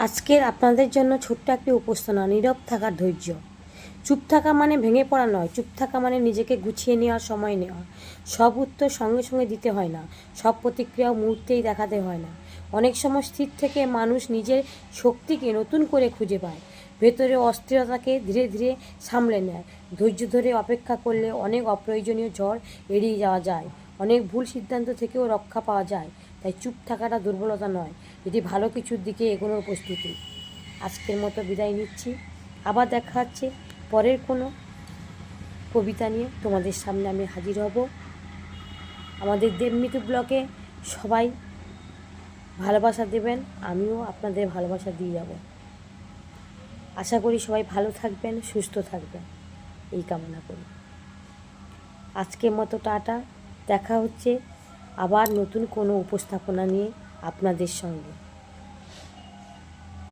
আজকের আপনাদের জন্য ছোট্ট একটি উপস্থাপনা, নীরব থাকার ধৈর্য। চুপ থাকা মানে ভেঙে পড়া নয়, চুপ থাকা মানে নিজেকে গুছিয়ে নেওয়ার সময় নেওয়া। সব উত্তর সঙ্গে সঙ্গে দিতে হয় না, সব প্রতিক্রিয়াও মুহূর্তেই দেখাতে হয় না। অনেক সময় স্থির থেকে মানুষ নিজের শক্তিকে নতুন করে খুঁজে পায়, ভেতরে অস্থিরতাকে ধীরে ধীরে সামলে নেয়। ধৈর্য ধরে অপেক্ষা করলে অনেক অপ্রয়োজনীয় ঝড় এড়িয়ে যাওয়া যায়, অনেক ভুল সিদ্ধান্ত থেকেও রক্ষা পাওয়া যায়। তাই চুপ থাকাটা দুর্বলতা নয়, এটি ভালো কিছুর দিকে এগোনোর প্রস্তুতি। আজকের মতো বিদায় নিচ্ছি, আবার দেখা হচ্ছে পরের কোনো কবিতা নিয়ে তোমাদের সামনে আমি হাজির হব। আমাদের দেবমিতু ব্লগে সবাই ভালোবাসা দেবেন, আমিও আপনাদের ভালোবাসা দিয়ে যাব। আশা করি সবাই ভালো থাকবেন, সুস্থ থাকবেন, এই কামনা করি। আজকের মতো টাটা, দেখা হচ্ছে আবার নতুন কোনো উপস্থাপনা নিয়ে আপনাদের সঙ্গে।